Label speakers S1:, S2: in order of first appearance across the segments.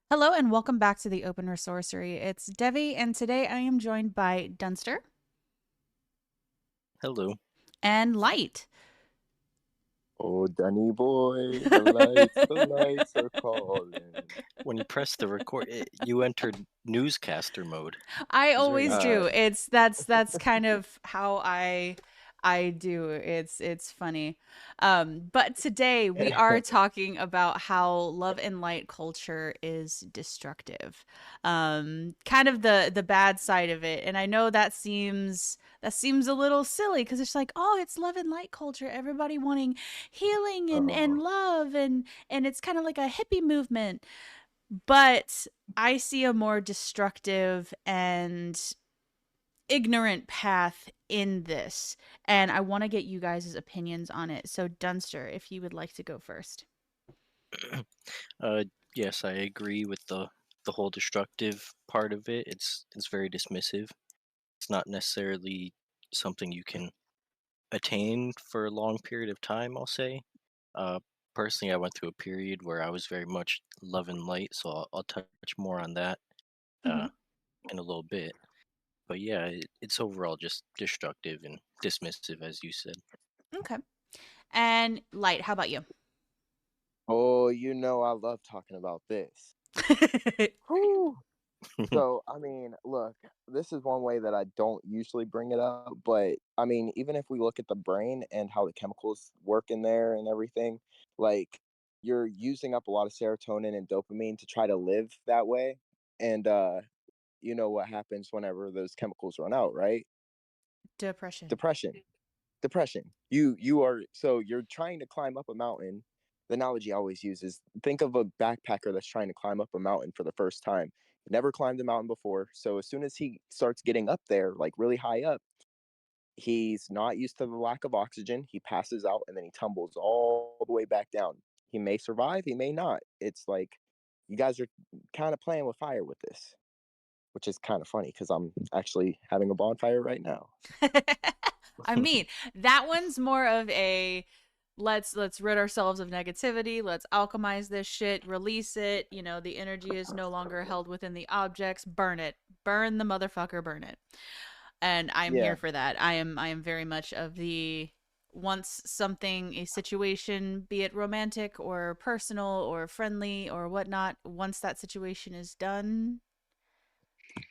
S1: Hello and welcome back to the Open Resorcery. It's Devi, and today I am joined by Dunster
S2: Hello.
S1: and Light.
S3: Oh, Dunny boy, the lights are calling.
S2: When you press the record, you entered newscaster mode.
S1: I
S2: It's very
S1: always do.
S2: interesting.
S1: That's kind of how I do. It's funny. But today we are talking about how love and light culture is destructive. Kind of the bad side of it. And I know that seems a little silly because it's like, oh, it's love and light culture. Everybody wanting healing and
S3: Oh,
S1: love and it's kind of like a hippie movement. But I see a more destructive and ignorant path in this, and I want to get you guys' opinions on it. So, Dunster, if you would like to go first.
S2: uh, yes, I agree with the whole destructive part of it. It's very dismissive. It's not necessarily something you can attain for a long period of time, I'll say. Uh, Personally, I went through a period where I was very much love and light, so I'll touch more on that
S1: Mm-hmm.
S2: uh, in a little bit. But yeah, it's overall just destructive and dismissive, as you said.
S1: Okay. And Light, how about you?
S3: oh, I love talking about this. Whew. So, look, this is one way that I don't usually bring it up, but even if we look at the brain and how the chemicals work in there and everything, like you're using up a lot of serotonin and dopamine to try to live that way. And you know what happens whenever those chemicals run out, right?
S1: Depression.
S3: Depression. Depression. You're trying to climb up a mountain. The analogy I always use is think of a backpacker that's trying to climb up a mountain for the first time. Never climbed a mountain before, so as soon as he starts getting up there, like really high up, he's not used to the lack of oxygen. He passes out and then he tumbles all the way back down. He may survive, he may not. It's like you guys are kind of playing with fire with this, which is kind of funny because I'm actually having a bonfire right now.
S1: I mean, that one's more of a let's rid ourselves of negativity, let's alchemize this shit, release it, the energy is no longer held within the objects, burn it. Burn the motherfucker, burn it. And I'm here
S3: Yeah.
S1: for that. I am very much of the once something, a situation, be it romantic or personal or friendly or whatnot, once that situation is done,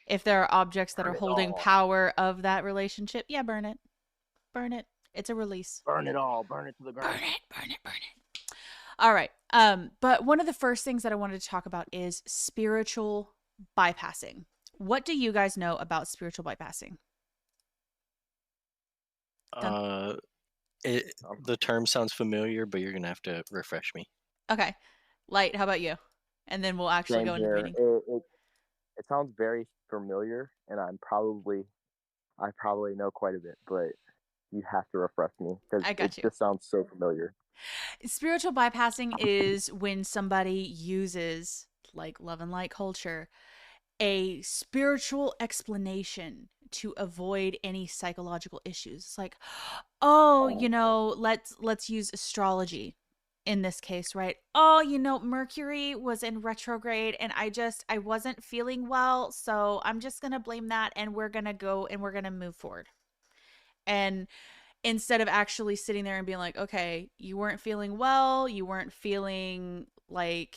S1: if there are objects that are
S3: Burn it
S1: holding
S3: all.
S1: power of that relationship, yeah, burn it. Burn it. It's a release.
S3: Burn it all. Burn it to the
S1: Burn
S3: ground.
S1: it, burn it, burn it. All right. But one of the first things that I wanted to talk about is spiritual bypassing. What do you guys know about spiritual bypassing? Done.
S2: Uh, the term sounds familiar, but you're gonna have to refresh me.
S1: Okay. Light, how about you? And then we'll actually
S3: Same
S1: go into the
S3: here.
S1: meaning.
S3: It sounds very familiar, and I probably know quite a bit, but you have to refresh me because
S1: I
S3: it
S1: got you.
S3: just sounds so familiar.
S1: Spiritual bypassing is when somebody uses, like love and light culture, a spiritual explanation to avoid any psychological issues. It's like, oh, let's use astrology in this case, right? Oh, Mercury was in retrograde and I wasn't feeling well, so I'm just going to blame that and we're going to go and we're going to move forward. And instead of actually sitting there and being like, okay, you weren't feeling well, you weren't feeling like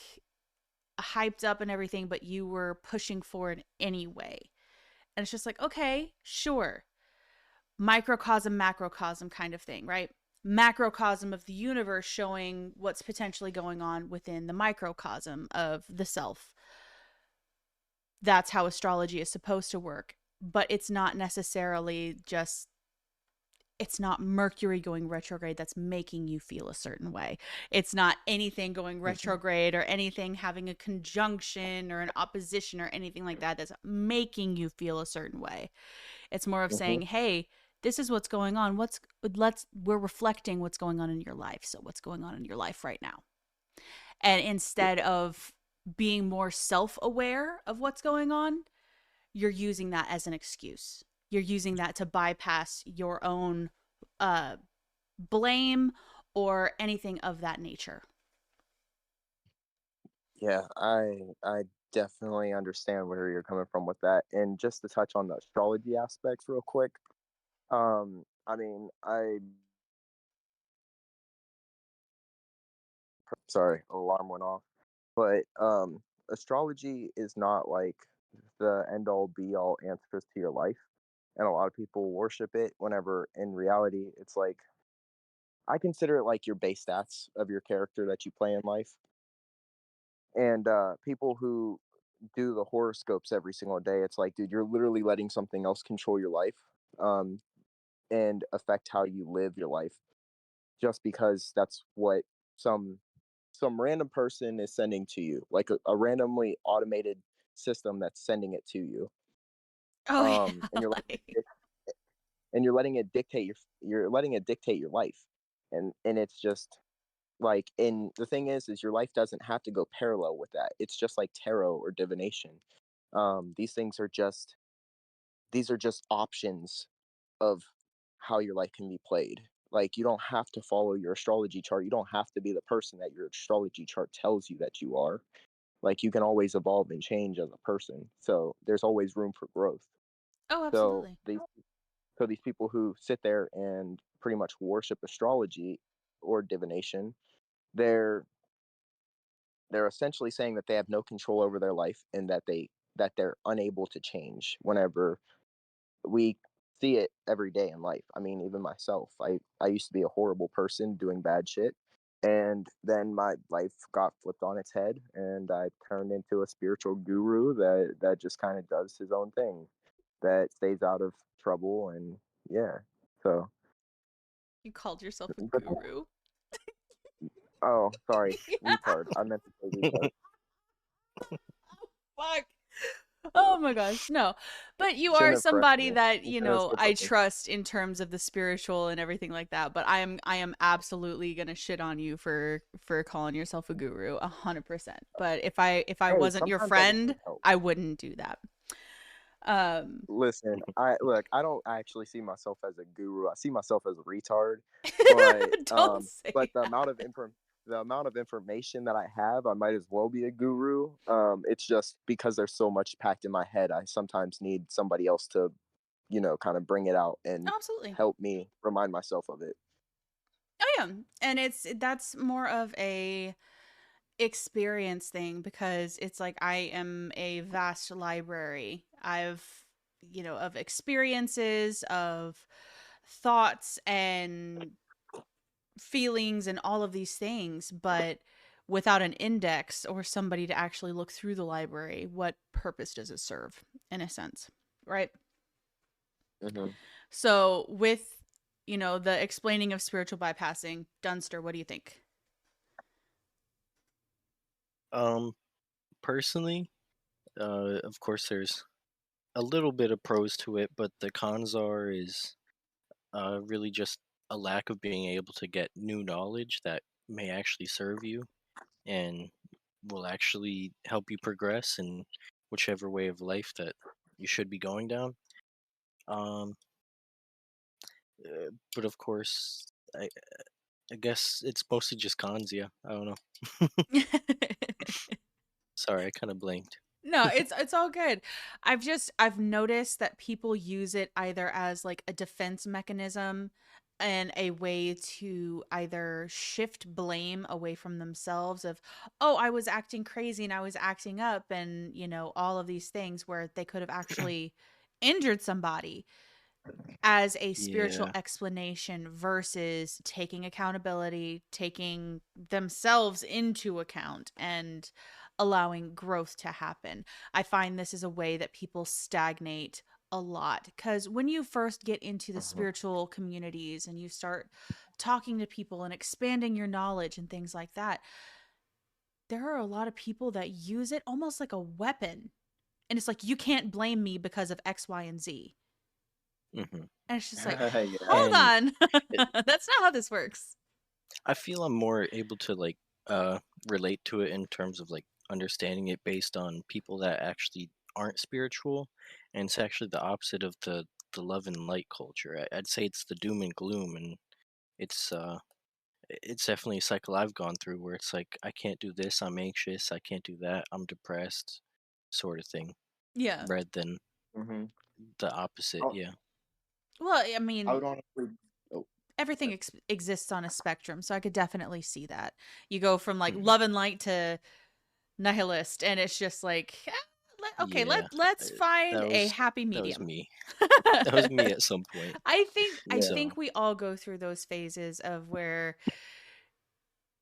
S1: hyped up and everything, but you were pushing forward anyway. And it's just like, okay, sure. Microcosm, macrocosm kind of thing, right? Macrocosm of the universe showing what's potentially going on within the microcosm of the self. That's how astrology is supposed to work. But it's not necessarily just, it's not Mercury going retrograde that's making you feel a certain way. It's not anything going
S3: Mhm.
S1: retrograde or anything having a conjunction or an opposition or anything like that that's making you feel a certain way. It's more of saying,
S3: Mhm.
S1: "Hey, this is what's going on. We're reflecting what's going on in your life. So what's going on in your life right now?" And instead of being more self-aware of what's going on, you're using that as an excuse. You're using that to bypass your own uh, blame or anything of that nature.
S3: Yeah, I definitely understand where you're coming from with that. And just to touch on the astrology aspects real quick, I mean, I sorry, alarm went off. But astrology is not like the end all be all answers to your life. And a lot of people worship it whenever in reality it's like I consider it like your base stats of your character that you play in life. And people who do the horoscopes every single day, it's like, dude, you're literally letting something else control your life, um, and affect how you live your life, just because that's what some some random person is sending to you, like a randomly automated system that's sending it to you.
S1: Oh yeah,
S3: And you're
S1: like
S3: letting it dictate you're letting it dictate your life, and it's just like, and the thing is your life doesn't have to go parallel with that. It's just like tarot or divination. These things are just these are just options of how your life can be played. Like, you don't have to follow your astrology chart. You don't have to be the person that your astrology chart tells you that you are. Like, you can always evolve and change as a person. So there's always room for growth.
S1: oh,
S3: So
S1: absolutely.
S3: these people who sit there and pretty much worship astrology or divination, they're they're essentially saying that they have no control over their life, and that they're unable to change whenever we see it every day in life. I mean, even myself, I used to be a horrible person doing bad shit, and then my life got flipped on its head, and I turned into a spiritual guru that just kind of does his own thing, that stays out of trouble, and yeah. So,
S1: You called yourself a
S3: but
S1: guru.
S3: oh, sorry, retard. I meant to say retard.
S1: Fuck. Oh my gosh, no. But you are
S3: Shouldn't have corrected
S1: somebody
S3: me.
S1: that,
S3: You should have stood
S1: I
S3: with me.
S1: trust in terms of the spiritual and everything like that. But I am absolutely gonna shit on you for calling yourself a guru, 100%. But if I
S3: Hey,
S1: wasn't your
S3: sometimes
S1: friend,
S3: everything helps.
S1: I wouldn't do that.
S3: Listen, I don't actually see myself as a guru. I see myself as a retard, but
S1: Don't say
S3: the
S1: that.
S3: amount of information that I have, I might as well be a guru. It's just because there's so much packed in my head, I sometimes need somebody else to, kind of bring it out and
S1: Absolutely.
S3: help me remind myself of it.
S1: Oh yeah. And that's more of a experience thing because it's like I am a vast library. I've, of experiences, of thoughts and feelings and all of these things, but without an index or somebody to actually look through the library, what purpose does it serve in a sense, right?
S3: Hmm.
S1: So with, the explaining of spiritual bypassing, Dunster, what do you think?
S2: Um, Personally, of course, there's a little bit of pros to it, but the cons is really just a lack of being able to get new knowledge that may actually serve you and will actually help you progress in whichever way of life that you should be going down. Um, but of course, I, I guess it's mostly just cons. Yeah, I don't know. Sorry, I kind of blanked.
S1: No, it's all good. I've noticed that people use it either as like a defense mechanism and a way to either shift blame away from themselves of, oh, I was acting crazy and I was acting up and, all of these things where they could have actually injured somebody as a spiritual
S2: Yeah,
S1: explanation versus taking accountability, taking themselves into account and allowing growth to happen. I find this is a way that people stagnate a lot because when you first get into the
S3: Hmm.
S1: spiritual communities and you start talking to people and expanding your knowledge and things like that, there are a lot of people that use it almost like a weapon. And it's like, you can't blame me because of X, Y, and Z.
S2: hmm
S1: And it's just like,
S3: Yeah.
S1: hold
S2: and
S1: on.
S2: it,
S1: That's not how this works.
S2: I feel I'm more able to relate to it in terms of like understanding it based on people that actually aren't spiritual, and it's actually the opposite of the love and light culture. I'd say it's the doom and gloom, and it's it's definitely a cycle I've gone through where it's like I can't do this, I'm anxious, I can't do that, I'm depressed, sort of thing,
S1: Yeah.
S2: rather than
S3: Mm-hmm.
S2: the opposite.
S3: I,
S2: Yeah.
S1: Well, I
S3: I
S1: mean,
S3: would honestly. Oh,
S1: everything
S3: sorry.
S1: exists on a spectrum, so I could definitely see that. You go from like
S2: Mhm.
S1: love and light to nihilist, and it's just like, okay,
S2: Yeah.
S1: let's
S2: uh,
S1: find
S2: That
S1: a
S2: was
S1: happy
S2: that was
S1: medium.
S2: me. That was me at some point.
S1: I
S3: Yeah.
S1: think
S2: So,
S1: we all go through those phases of where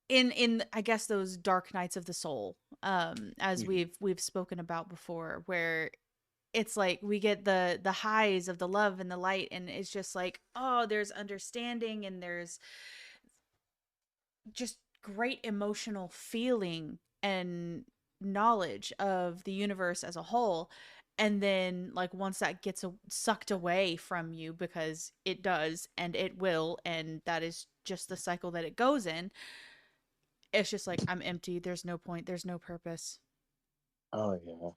S1: in I guess those dark nights of the soul, as
S2: mhm.
S1: we've spoken about before, where it's like we get the highs of the love and the light, and it's just like, oh, there's understanding and there's just great emotional feeling and knowledge of the universe as a whole. And then like once that gets sucked away from you, because it does and it will, and that is just the cycle that it goes in, it's just like, I'm empty, there's no point, there's no purpose.
S3: Oh yeah.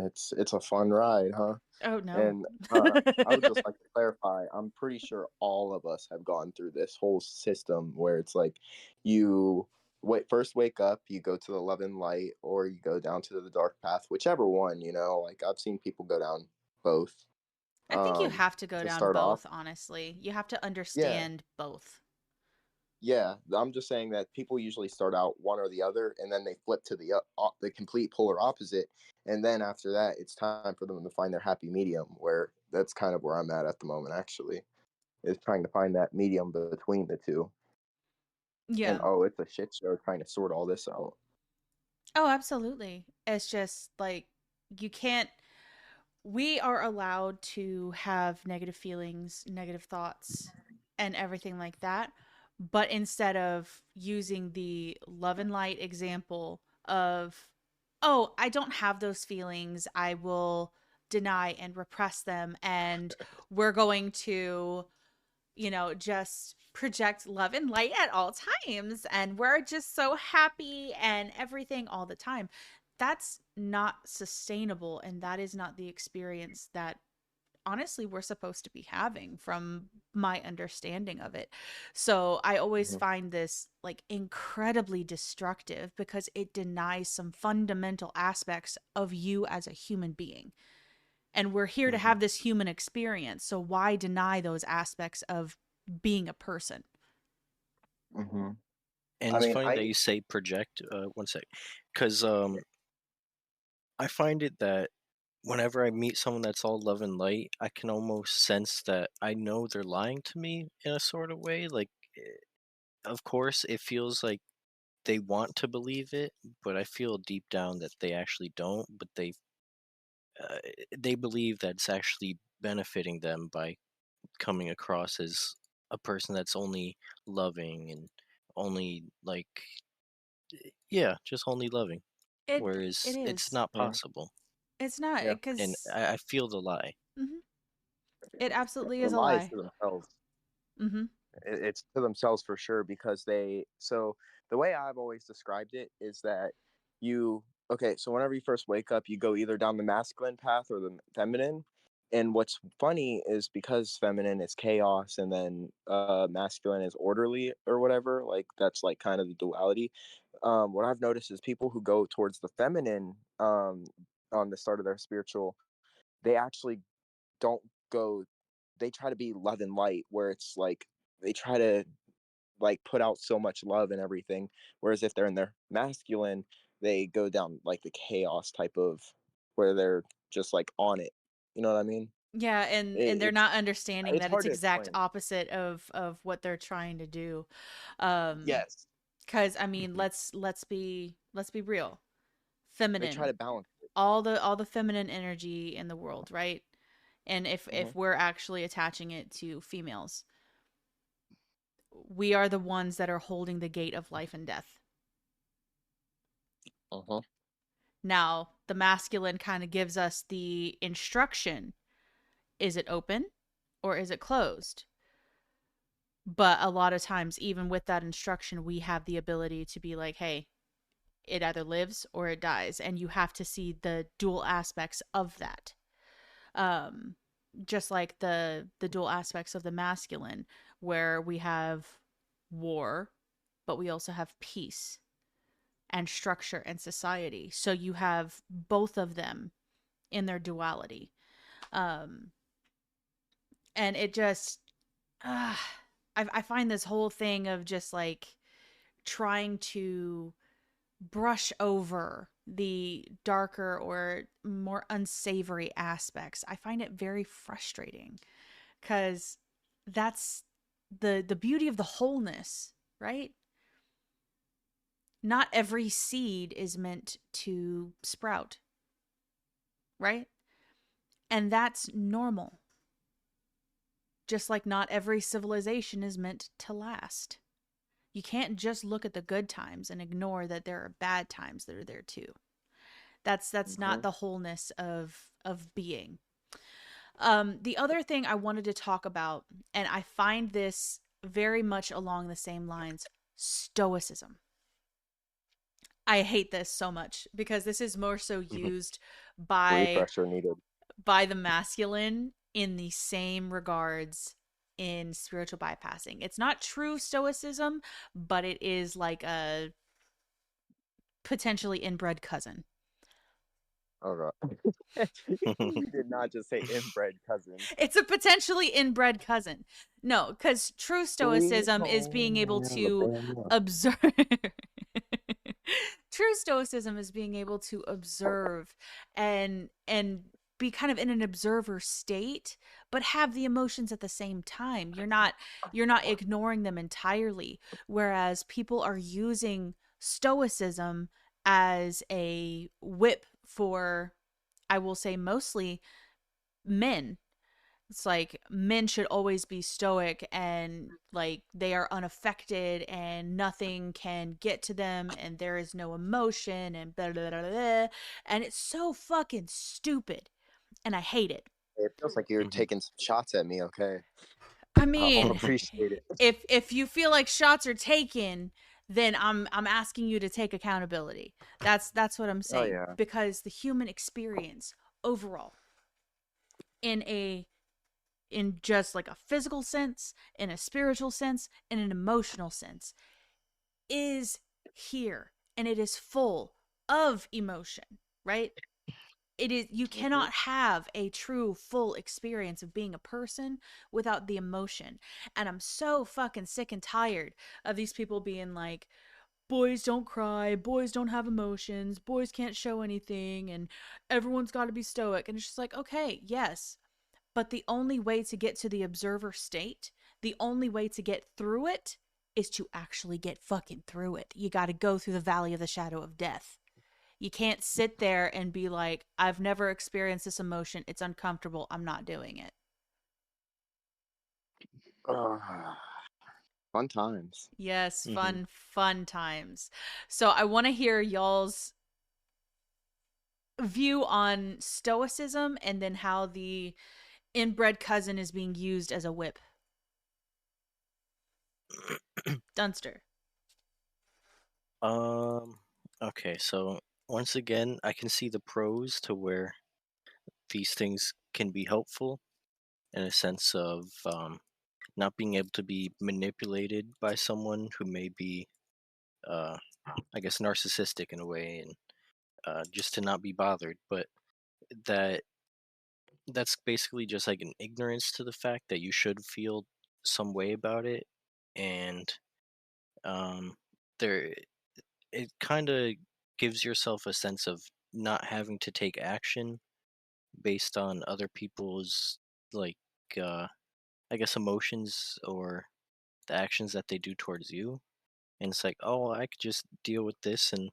S3: It's a fun ride, huh?
S1: Oh no.
S3: And I would just like to clarify, I'm pretty sure all of us have gone through this whole system where it's like you wake up, you go to the love and light, or you go down to the dark path, whichever one, like I've seen people go down both.
S1: I think you
S3: Um
S1: have to go
S3: to
S1: down
S3: start off.
S1: both, honestly. You have to
S3: Yeah.
S1: understand both.
S3: Yeah, I'm just saying that people usually start out one or the other, and then they flip to the complete polar opposite, and then after that, it's time for them to find their happy medium. Where that's kind of where I'm at the moment, actually, is trying to find that medium between the two. And
S1: Yeah.
S3: oh, it's a shit show trying to sort all this out.
S1: Oh, absolutely. It's just like you can't we are allowed to have negative feelings, negative thoughts, and everything like that. But instead of using the love and light example of, oh, I don't have those feelings, I will deny and repress them, and we're going to, just project love and light at all times, and we're just so happy and everything all the time. That's not sustainable, and that is not the experience that honestly we're supposed to be having, from my understanding of it. So I always
S3: Mhm.
S1: find this like incredibly destructive, because it denies some fundamental aspects of you as a human being. And we're here to
S3: Mhm.
S1: have this human experience, so why deny those aspects of being a person?
S3: Mhm.
S2: And
S3: I
S2: it's
S3: mean,
S2: funny that
S3: I
S2: you say project. One sec, because I find it that whenever I meet someone that's all love and light, I can almost sense that I know they're lying to me in a sort of way. Like, of course, it feels like they want to believe it, but I feel deep down that they actually don't. But uh, they believe that it's actually benefiting them by coming across as a person that's only loving and only like, yeah, just only loving,
S1: It
S2: whereas it's
S1: is.
S2: not
S3: yeah,
S2: possible.
S1: It's not,
S3: yeah.
S2: And
S1: because
S2: I feel the lie.
S1: it absolutely
S3: The
S1: is a
S3: lies
S1: lie.
S3: to themselves.
S1: Mhm.
S3: It's to themselves for sure, because so the way I've always described it is that you okay, so whenever you first wake up, you go either down the masculine path or the feminine. And what's funny is because feminine is chaos, and then masculine is orderly or whatever, like that's like kind of the duality. What I've noticed is people who go towards the feminine on the start of their spiritual, they actually don't go, they try to be love and light, where it's like they try to like put out so much love and everything, whereas if they're in their masculine, they go down like the chaos type of, where they're just like on it, you know what I mean?
S1: Yeah, and they're
S3: It's
S1: not understanding
S3: it's
S1: that
S3: hard
S1: it's
S3: to
S1: exact
S3: explain.
S1: opposite of what they're trying to do. Um
S3: Yes.
S1: cuz I mean,
S3: Hmm.
S1: let's be real.
S3: They try
S1: Feminine.
S3: to balance it.
S1: All the feminine energy in the world, right? And
S3: Hmm.
S1: if we're actually attaching it to females, we are the ones that are holding the gate of life and death.
S3: Uh-huh.
S1: Now, the masculine kind of gives us the instruction. Is it open or is it closed? But a lot of times, even with that instruction, we have the ability to be like, hey, it either lives or it dies. And you have to see the dual aspects of that. Um, just like the dual aspects of the masculine, where we have war but we also have peace and structure and society. So you have both of them in their duality. And it just, I find this whole thing of just like trying to brush over the darker or more unsavory aspects. I find it very frustrating because that's the beauty of the wholeness, right? Not every seed is meant to sprout, right? And that's normal. Just like not every civilization is meant to last. You can't just look at the good times and ignore that there are bad times that are there too. That's not the wholeness of being. The other thing I wanted to talk about, and I find this very much along the same lines, stoicism. I hate this so much because this is more so used by
S3: Refresher needed.
S1: the masculine in the same regards in spiritual bypassing. It's not true stoicism, but it is like a potentially inbred cousin.
S3: Oh god. You did not just say inbred cousin.
S1: It's a potentially inbred cousin. No, because true stoicism is being able to observe. True stoicism is being able to observe and be kind of in an observer state, but have the emotions at the same time. You're not ignoring them entirely. Whereas people are using stoicism as a whip for, I will say, mostly men. It's like men should always be stoic and like they are unaffected and nothing can get to them and there is no emotion and blah, blah, blah, blah. And it's so fucking stupid and I hate it.
S3: It feels like you're taking some shots at me, okay?
S1: I mean,
S3: I'll appreciate it.
S1: if you feel like shots are taken, then I'm asking you to take accountability. That's what I'm saying.
S3: yeah.
S1: Because the human experience overall in just like a physical sense, in a spiritual sense, in an emotional sense, is here and it is full of emotion, right? It is, you cannot have a true full experience of being a person without the emotion. And I'm so fucking sick and tired of these people being like, boys don't cry, boys don't have emotions, boys can't show anything, and everyone's got to be stoic. And it's just like, okay, yes, but the only way to get to the observer state, the only way to get through it is to actually get fucking through it. You got to go through the valley of the shadow of death. You can't sit there and be like, I've never experienced this emotion. It's uncomfortable. I'm not doing it.
S3: Fun times.
S1: Yes, fun times. So I want to hear y'all's view on stoicism and then how the inbred cousin is being used as a whip. Dunster.
S2: Okay, so once again, I can see the pros to where these things can be helpful in a sense of not being able to be manipulated by someone who may be, I guess, narcissistic in a way, and just to not be bothered. But that that's basically just like an ignorance to the fact that you should feel some way about it, and um, there it kind of gives yourself a sense of not having to take action based on other people's like uh I guess emotions or the actions that they do towards you. And it's like, oh, I could just deal with this and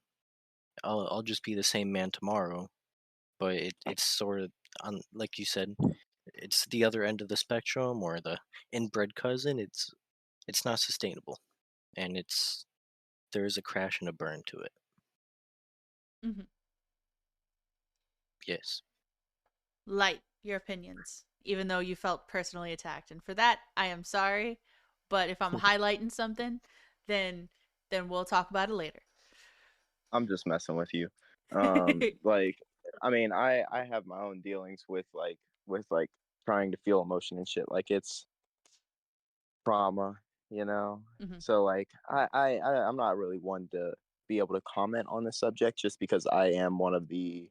S2: I'll just be the same man tomorrow. But it's sort of on, like you said, it's the other end of the spectrum or the inbred cousin. It's not sustainable, and there is a crash and a burn to it.
S1: Mm-hmm.
S2: Yes.
S1: Light, your opinions, even though you felt personally attacked. And for that, I am sorry. But if I'm highlighting something, then we'll talk about it later.
S3: I'm just messing with you. Like, I mean, I have my own dealings with trying to feel emotion and shit. Like, it's trauma, you know.
S1: Mm-hmm.
S3: So like I'm not really one to be able to comment on the subject just because I am one of the,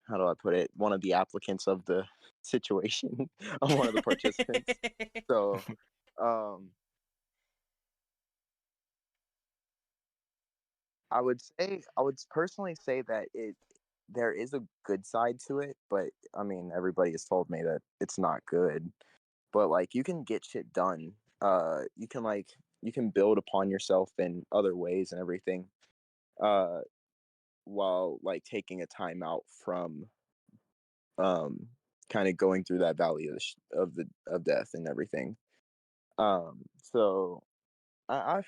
S3: how do I put it, one of the applicants of the situation. I'm one of the participants. So um I would personally say that there is a good side to it, but I mean everybody has told me that it's not good. But like you can get shit done. You can build upon yourself in other ways and everything. Uh while like taking a time out from um kind of going through that valley of of death and everything. So I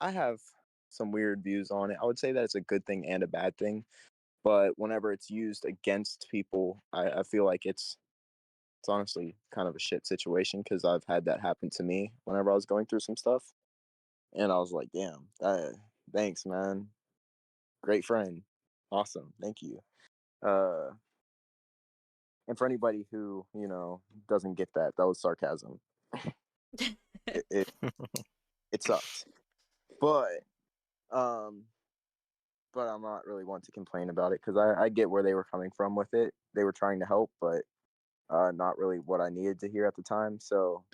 S3: have some weird views on it. I would say that it's a good thing and a bad thing, but whenever it's used against people, I feel like it's honestly kind of a shit situation because I've had that happen to me whenever I was going through some stuff, and I was like, damn, thanks, man, great friend, awesome, thank you. Uh, and for anybody who doesn't get that, that was sarcasm. It it, it sucked, but um, but I'm not really one to complain about it because I get where they were coming from with it. They were trying to help, but not really what I needed to hear at the time. So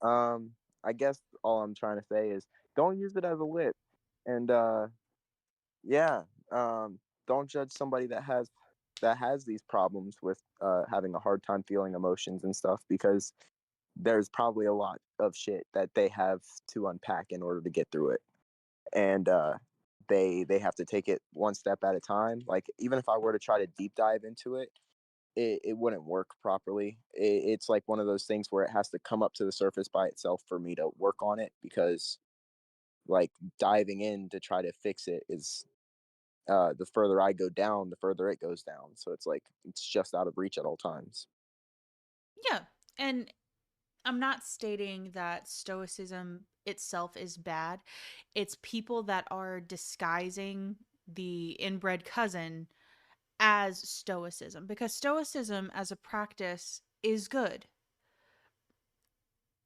S3: I guess all I'm trying to say is don't use it as a whip, and yeah, don't judge somebody that has these problems with having a hard time feeling emotions and stuff because there's probably a lot of shit that they have to unpack in order to get through it, and they have to take it one step at a time. Like even if I were to try to deep dive into it, it wouldn't work properly. It's like one of those things where it has to come up to the surface by itself for me to work on it because like diving in to try to fix it is the further I go down, the further it goes down. So it's like it's just out of reach at all times.
S1: Yeah. And I'm not stating that stoicism itself is bad. It's people that are disguising the inbred cousin as stoicism because stoicism as a practice is good.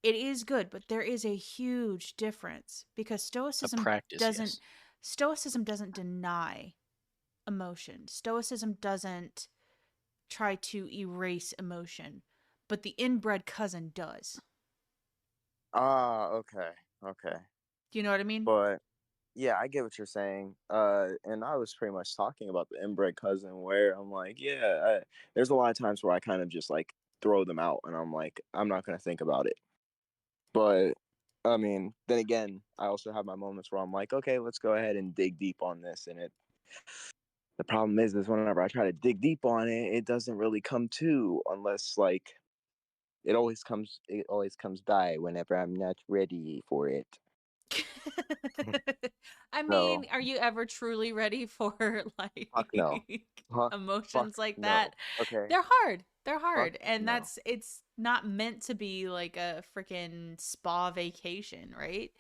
S1: It is good, but there is a huge difference because
S2: A practice, yes.
S1: stoicism doesn't deny emotion. Stoicism doesn't try to erase emotion, but the inbred cousin does.
S3: Ah, okay, okay.
S1: Do you know what I mean?
S3: But yeah, I get what you're saying. And I was pretty much talking about the inbred cousin where I'm like, yeah, there's a lot of times where I kind of just like throw them out and I'm like, I'm not gonna think about it. But I mean, then again, I also have my moments where I'm like, okay, let's go ahead and dig deep on this. And the problem is whenever I try to dig deep on it, it doesn't really come to unless like it always comes by whenever I'm not ready for it.
S1: I
S3: So
S1: mean, are you ever truly ready for
S3: fuck no.
S1: like
S3: Huh? Fuck
S1: emotions like
S3: no.
S1: that?
S3: Okay.
S1: They're hard. They're
S3: Fuck
S1: hard. And
S3: no.
S1: it's not meant to be like a freaking spa vacation, right?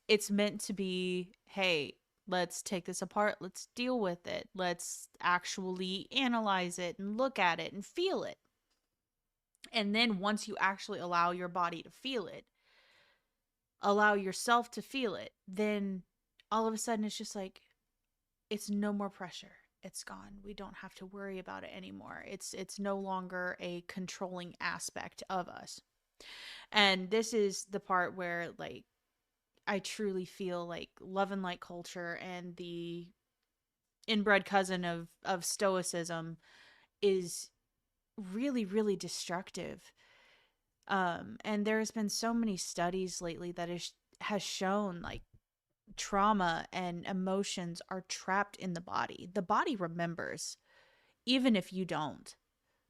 S1: It's meant to be, hey, let's take this apart. Let's deal with it. Let's actually analyze it and look at it and feel it. And then once you actually allow your body to feel it, allow yourself to feel it, then all of a sudden it's just like it's no more pressure. It's gone. We don't have to worry about it anymore. It's no longer a controlling aspect of us. And this is the part where like I truly feel like love and light culture and the inbred cousin of stoicism is really really destructive. And there's been so many studies lately that has shown like trauma and emotions are trapped in the body. The body remembers, even if you don't.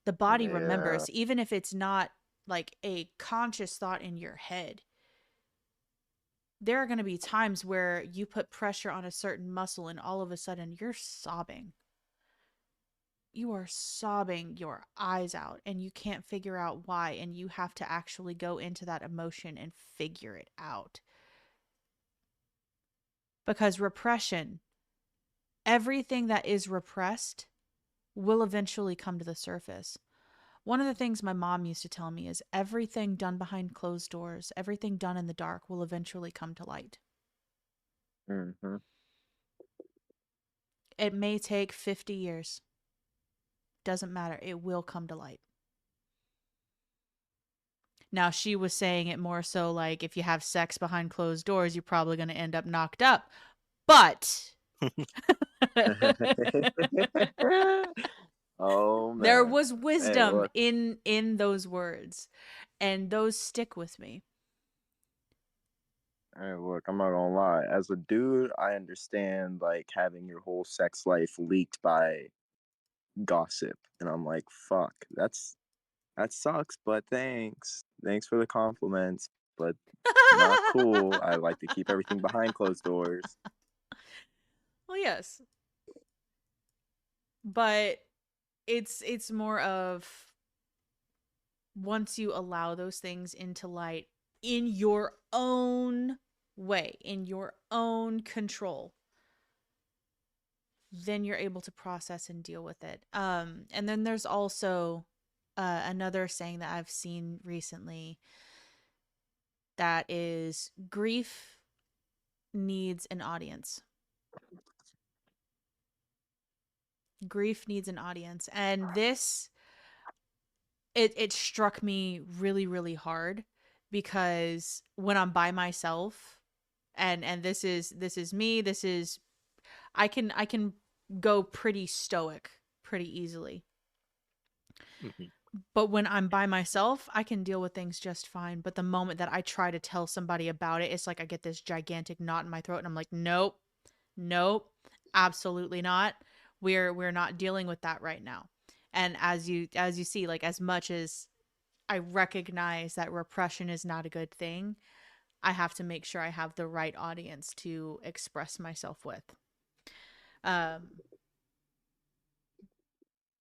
S1: The body
S3: Yeah.
S1: remembers, even if it's not like a conscious thought in your head. There are going to be times where you put pressure on a certain muscle and all of a sudden you're sobbing. You are sobbing your eyes out and you can't figure out why. And you have to actually go into that emotion and figure it out. Because repression, everything that is repressed will eventually come to the surface. One of the things my mom used to tell me is everything done behind closed doors, everything done in the dark will eventually come to light.
S3: Mm-hmm.
S1: It may take 50 years. Doesn't matter. It will come to light. Now, she was saying it more so like if you have sex behind closed doors, you're probably going to end up knocked up. But
S3: Oh
S1: there
S3: man.
S1: was
S3: Hey,
S1: wisdom
S3: look.
S1: in those words, and those stick with me.
S3: Hey, look. I'm not gonna lie. As a dude, I understand like having your whole sex life leaked by gossip, and I'm like, fuck. That sucks. But thanks. Thanks for the compliments. But not cool. I like to keep everything behind closed doors.
S1: Well, yes, but it's more of once you allow those things into light in your own way, in your own control, then you're able to process and deal with it. And then there's also another saying that I've seen recently that is grief needs an audience. Grief needs an audience. And this it struck me really, really hard because when I'm by myself and this is me, this is I can go pretty stoic pretty easily.
S2: Mhm.
S1: But when I'm by myself, I can deal with things just fine. But the moment that I try to tell somebody about it, it's like I get this gigantic knot in my throat and I'm like, nope, nope, absolutely not. We're not dealing with that right now. And as you see, like as much as I recognize that repression is not a good thing, I have to make sure I have the right audience to express myself with. Um,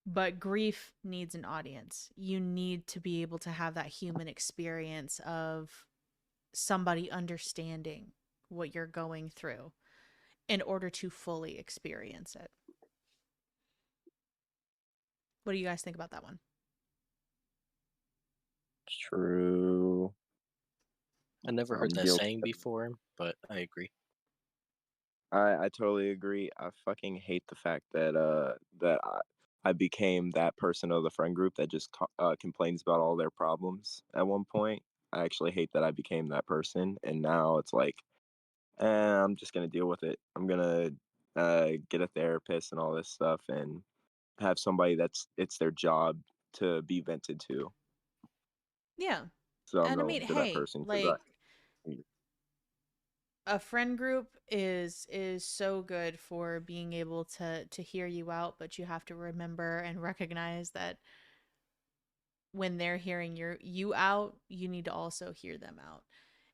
S1: but grief needs an audience. You need to be able to have that human experience of somebody understanding what you're going through in order to fully experience it. What do you guys think about that one?
S3: True.
S2: I never heard
S3: I'm
S2: that
S3: guilty.
S2: saying before, but I agree.
S3: I totally agree. I fucking hate the fact that I became that person of the friend group that just complains about all their problems at one point. I actually hate that I became that person, and now it's like, I'm just gonna deal with it. I'm gonna get a therapist and all this stuff, and have somebody that's it's their job to be vented to.
S1: Yeah.
S3: So I'm
S1: And I mean,
S3: going to that
S1: hey,
S3: person because
S1: like
S3: I.
S1: a friend group is so good for being able to hear you out, but you have to remember and recognize that when they're hearing you out, you need to also hear them out.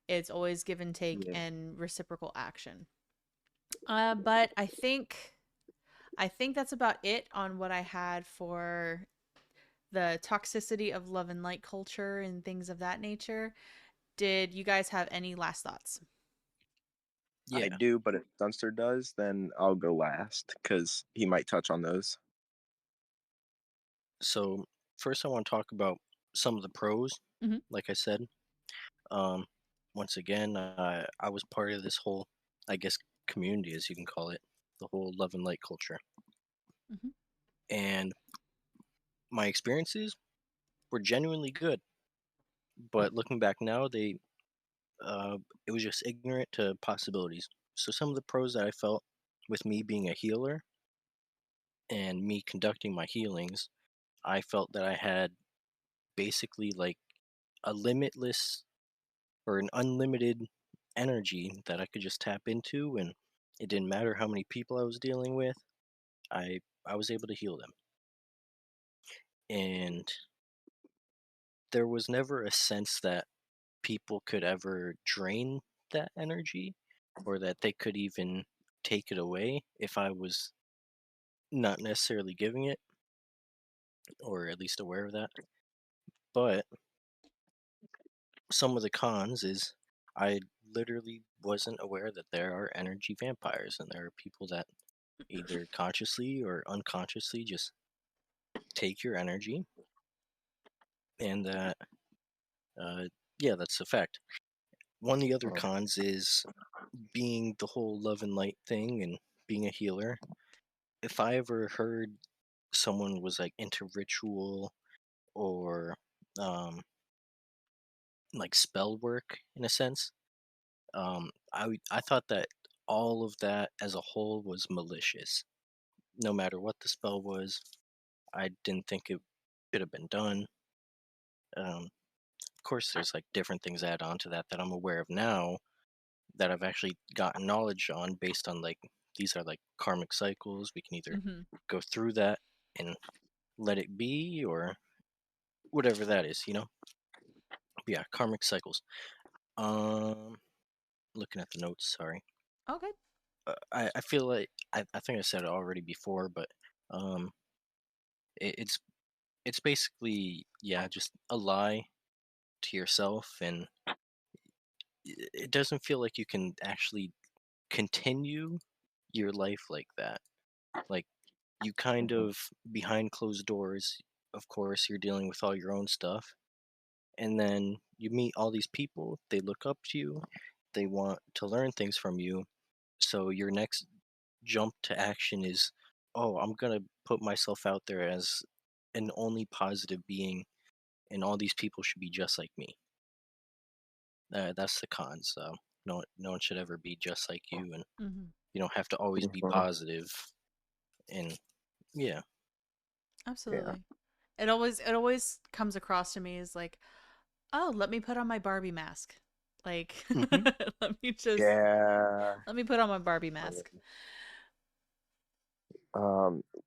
S1: It's always give and take
S3: Yeah.
S1: and reciprocal action. But I think that's about it on what I had for the toxicity of love and light culture and things of that nature. Did you guys have any last thoughts?
S3: I
S2: Yeah.
S3: do, but if Dunster does, then I'll go last because he might touch on those.
S2: So first, I want to talk about some of the pros.
S1: Mm-hmm.
S2: Like I said, um, once again, I was part of this whole, I guess, community, as you can call it, the whole love and light culture,
S1: Mm-hmm.
S2: and my experiences were genuinely good. But looking back now, uh, it was just ignorant to possibilities. So some of the pros that I felt with me being a healer and me conducting my healings, I felt that I had basically like a limitless or an unlimited energy that I could just tap into, and it didn't matter how many people I was dealing with. I was able to heal them, and there was never a sense that people could ever drain that energy or that they could even take it away if I was not necessarily giving it, or at least aware of that. But some of the cons is I literally wasn't aware that there are energy vampires and there are people that either consciously or unconsciously just take your energy and that yeah, that's a fact. One of the other
S3: Uh,
S2: cons is being the whole love and light thing and being a healer. If I ever heard someone was like into ritual or um like spell work in a sense, I thought that all of that as a whole was malicious. No matter what the spell was, I didn't think it should have been done. Of course, there's like different things add on to that that I'm aware of now that I've actually gotten knowledge on based on like these are like karmic cycles. We can either
S1: Mm-hmm.
S2: go through that and let it be or whatever that is, you know? But yeah, karmic cycles. Um, looking at the notes, sorry.
S1: Okay.
S2: I feel like I think I said it already before, but um, it's basically yeah, just a lie to yourself, and it doesn't feel like you can actually continue your life like that. Like you kind
S3: mhm.
S2: of behind closed doors, of course, you're dealing with all your own stuff, and then you meet all these people. They look up to you. They want to learn things from you. So your next jump to action is, oh, I'm gonna put myself out there as an only positive being, and all these people should be just like me. That's the cons. No one should ever be just like you, and
S1: Mm-hmm.
S2: you don't have to always be
S3: Mhm.
S2: positive. And yeah,
S3: Yeah.
S1: Absolutely. It always comes across to me as like, oh, let me put on my Barbie mask. Like,
S2: hmm
S1: let me just
S3: Yeah.
S1: let me put on my Barbie
S3: I mean,
S1: mask.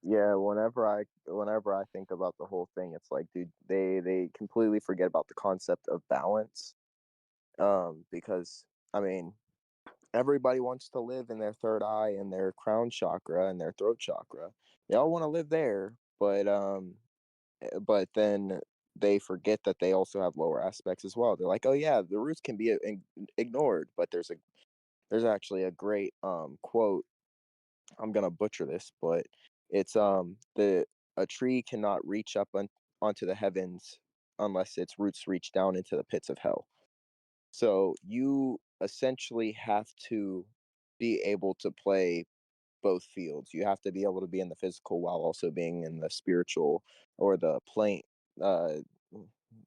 S3: yeah, whenever I think about the whole thing, it's like, dude, they completely forget about the concept of balance. Because I mean, everybody wants to live in their third eye and their crown chakra and their throat chakra. They all want to live there, but then they forget that they also have lower aspects as well. They're like, oh yeah, the roots can be ignored, but there's actually a great quote. I'm gonna butcher this, but it's the a tree cannot reach up onto the heavens unless its roots reach down into the pits of hell. So you essentially have to be able to play both fields. You have to be able to be in the physical while also being in the spiritual or the plane. Uh,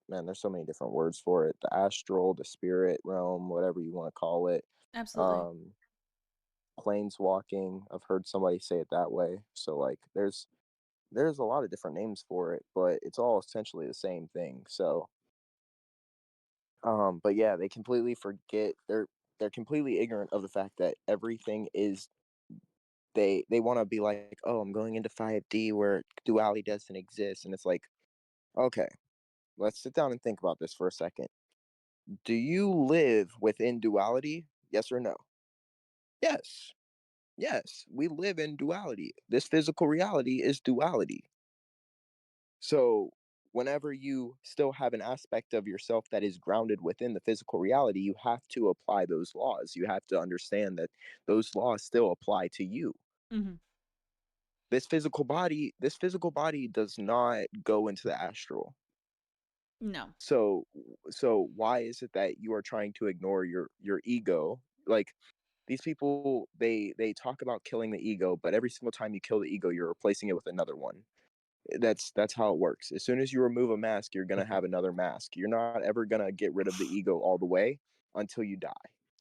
S3: Man, there's so many different words for it: the astral, the spirit realm, whatever you want to call it.
S1: Absolutely.
S3: Um, Planeswalking. I've heard somebody say it that way. So like, there's a lot of different names for it, but it's all essentially the same thing. So but yeah, they completely forget. They're completely ignorant of the fact that everything is they want to be like, oh, I'm going into 5D where duality doesn't exist, and it's like, okay, let's sit down and think about this for a second. Do you live within duality? Yes or no? Yes. Yes, we live in duality. This physical reality is duality. So, whenever you still have an aspect of yourself that is grounded within the physical reality, you have to apply those laws. You have to understand that those laws still apply to you.
S1: Mm-hmm.
S3: This physical body does not go into the astral.
S1: No.
S3: So why is it that you are trying to ignore your ego? Like, these people, they talk about killing the ego, but every single time you kill the ego, you're replacing it with another one. That's how it works. As soon as you remove a mask, you're gonna
S2: hmm
S3: have another mask. You're not ever gonna get rid of the ego all the way until you die,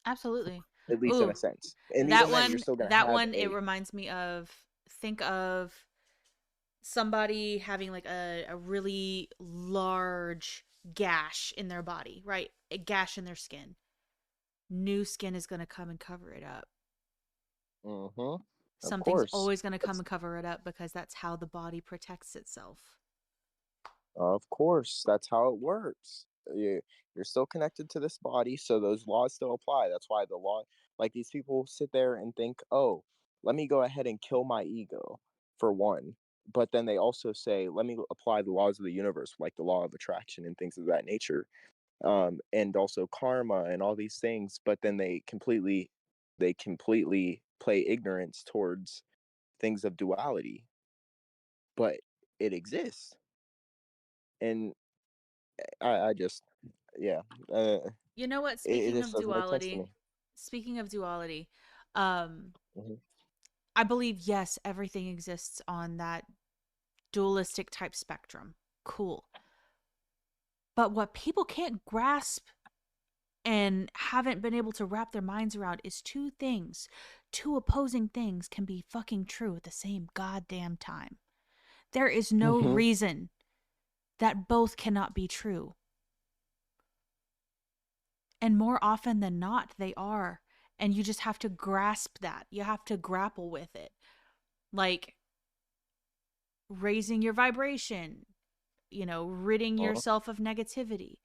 S1: Absolutely.
S3: at least in a
S1: Ooh,
S3: sense. And
S1: that
S3: even then, you're
S1: one
S3: still gonna
S1: that
S3: have
S1: one it
S3: a.
S1: reminds me of, think of somebody having like a really large gash in their body, right? A gash in their skin. New skin is going to come and cover it up.
S3: Mm-hmm. Of
S1: Something's
S3: course.
S1: always going to come
S3: That's
S1: and cover it up because that's how the body protects itself.
S3: Of course, that's how it works. You're still connected to this body, so those laws still apply. That's why the law, like, these people sit there and think, oh, let me go ahead and kill my ego for one. But then they also say, let me apply the laws of the universe, like the law of attraction and things of that nature, and also karma and all these things. But then they completely play ignorance towards things of duality, but it exists. And I just, yeah,
S1: You know what?
S3: it just doesn't make sense to me.
S1: Speaking of duality, um,
S3: Hmm.
S1: I believe yes, everything exists on that dualistic type spectrum. Cool. But what people can't grasp and haven't been able to wrap their minds around is two things. Two opposing things can be fucking true at the same goddamn time. There is no
S3: Hmm.
S1: reason that both cannot be true. And more often than not, they are. And you just have to grasp that. You have to grapple with it. Like raising your vibration, ridding yourself of negativity,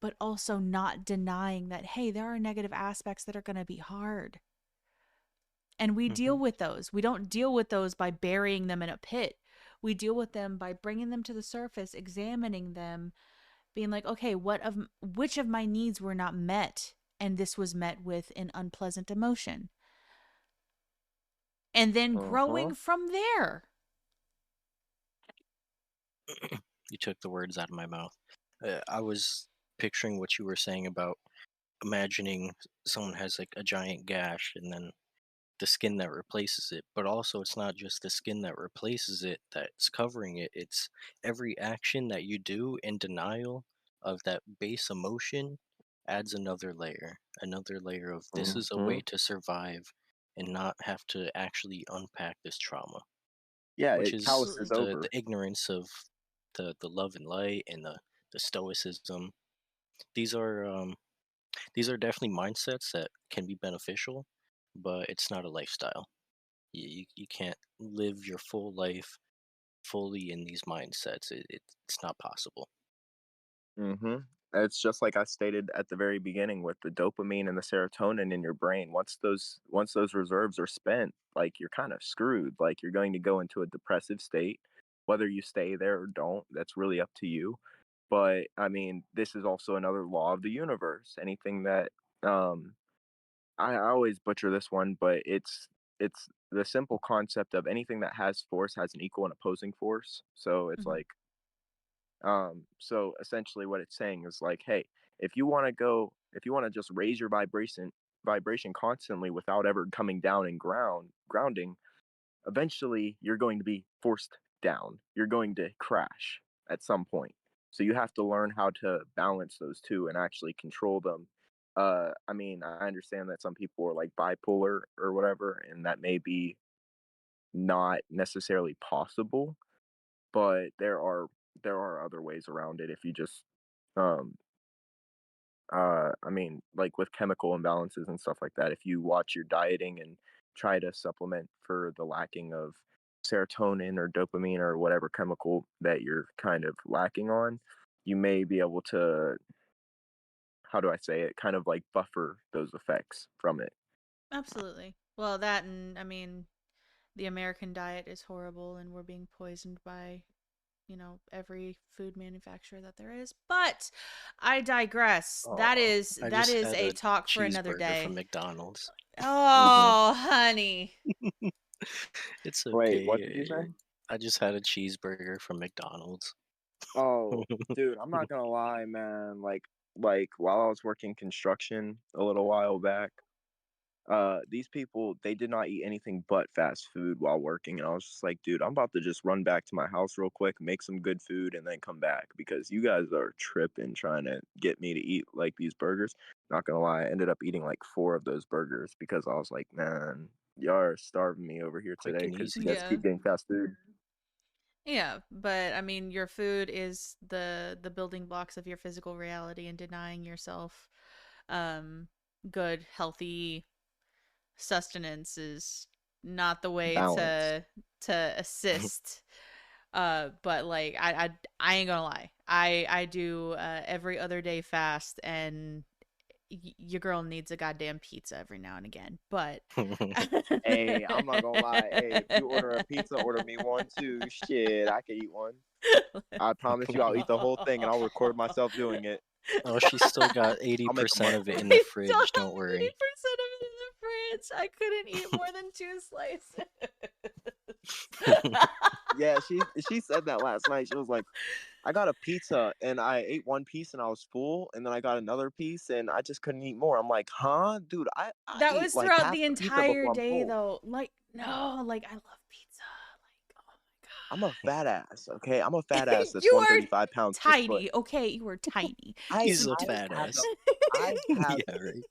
S1: but also not denying that, hey, there are negative aspects that are going to be hard. And we deal with those. We don't deal with those by burying them in a pit. We deal with them by bringing them to the surface, examining them, being like, okay, which of my needs were not met? And this was met with an unpleasant emotion. And then growing from there.
S2: You took the words out of my mouth. I was picturing what you were saying about imagining someone has like a giant gash and then the skin that replaces it, but also it's not just the skin that replaces it that's covering it, it's every action that you do in denial of that base emotion adds another layer of this is a
S3: Hmm.
S2: way to survive and not have to actually unpack this trauma,
S3: Yeah,
S2: which
S3: it
S2: is
S3: calluses
S1: Absolutely.
S2: the
S3: over.
S2: ignorance of the love and light and the stoicism. These are these are definitely mindsets that can be beneficial, but it's not a lifestyle. You can't live your full life fully in these mindsets. It's not possible.
S3: Hmm. It's just like I stated at the very beginning with the dopamine and the serotonin in your brain. Once those reserves are spent, like you're kind of screwed. Like you're going to go into a depressive state. Whether you stay there or don't, that's really up to you. But I mean, this is also another law of the universe. Anything that um I always butcher this one, but it's the simple concept of anything that has force has an equal and opposing force. So it's
S1: Mm-hmm.
S3: like so essentially what it's saying is like, hey, if you want to just raise your vibration constantly without ever coming down and grounding, eventually you're going to be forced down. You're going to crash at some point. So you have to learn how to balance those two and actually control them. I mean, I understand that some people are like bipolar or whatever, and that may be not necessarily possible, but there are other ways around it if you just um I mean, like with chemical imbalances and stuff like that, if you watch your dieting and try to supplement for the lacking of serotonin or dopamine or whatever chemical that you're kind of lacking on, you may be able to, how do I say it, kind of like buffer those effects from it.
S1: Absolutely. Well, that and I mean, the American diet is horrible and we're being poisoned by, every food manufacturer that there is. But I digress. That
S2: Oh,
S1: is
S2: I
S1: that
S2: just
S1: is
S2: had
S1: a
S2: a
S1: talk for another
S2: cheeseburger from
S1: day.
S2: McDonald's.
S3: Hmm.
S1: Oh, honey.
S2: It's
S3: Wait, what did you
S2: okay.
S3: say?
S2: I just had a cheeseburger from McDonald's.
S3: Oh, dude, I'm not gonna lie, man. Like while I was working construction a little while back, these people, they did not eat anything but fast food while working, and I was just like, dude, I'm about to just run back to my house real quick, make some good food, and then come back because you guys are tripping trying to get me to eat like these burgers. Not gonna lie, I ended up eating like 4 of those burgers because I was like, man, y'all are starving me over here
S2: Quick
S3: today
S2: and
S3: because you
S2: easy.
S3: guys
S1: Yeah.
S3: keep getting fast food.
S1: Yeah, but I mean, your food is the building blocks of your physical reality, and denying yourself um good, healthy sustenance is not the way
S3: Balance.
S1: to assist. But like I ain't gonna lie, I do every other day fast, and your girl needs a goddamn pizza every now and again. But
S3: Hey, I'm not gonna lie. Hey, if you order a pizza, order me one too. Shit, I could eat one. I promise you, I'll eat the whole thing and I'll record myself doing it.
S2: Oh, she's still got
S3: I'll make a
S2: 80% of it
S1: I
S2: in the
S1: still
S2: fridge.
S1: have
S2: Don't worry.
S1: 80% of it in the fridge. I couldn't eat more than 2 slices.
S3: Yeah, she said that last night. She was like, I got a pizza and I ate one piece and I was full, and then I got another piece and I just couldn't eat more. I'm like, huh, dude, I
S1: That
S3: ate
S1: was
S3: like
S1: throughout
S3: half
S1: the
S3: the pizza
S1: entire
S3: before I'm
S1: day,
S3: full.
S1: though. Like, no, like I love pizza. Like, oh
S3: I'm a fat ass, okay? I'm a
S1: my
S3: fat
S1: god.
S3: ass that's
S1: You are
S3: 135 pounds, 6 foot.
S1: tiny, okay? You are tiny.
S2: He's a
S3: I
S2: fat
S3: have
S2: ass.
S3: the I have
S2: Yeah, right.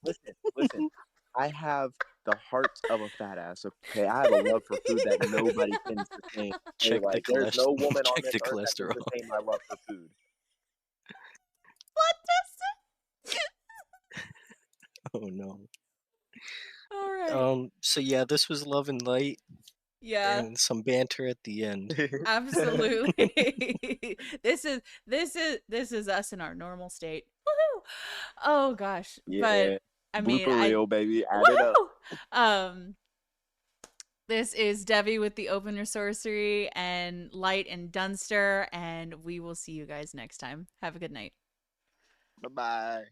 S3: listen. I have the heart of a fat ass, okay? I have a love for food that nobody can sustain. Okay?
S2: Check the
S3: Like there's no woman on
S2: check
S3: this
S2: the
S3: earth that can
S2: cholesterol.
S3: sustain my love for food.
S1: What does
S2: Oh no.
S1: All right.
S2: So yeah, this was Love and Light
S1: Yeah,
S2: and some banter at the end.
S1: absolutely. This is us in our normal state. Woohoo! Oh gosh. But
S3: Yeah.
S1: I mean,
S3: Blooper reel, baby. Add it up.
S1: woohoo! This is Devi with the Open Sorcery and Light and Dunster, and we will see you guys next time. Have a good night.
S3: Bye-bye.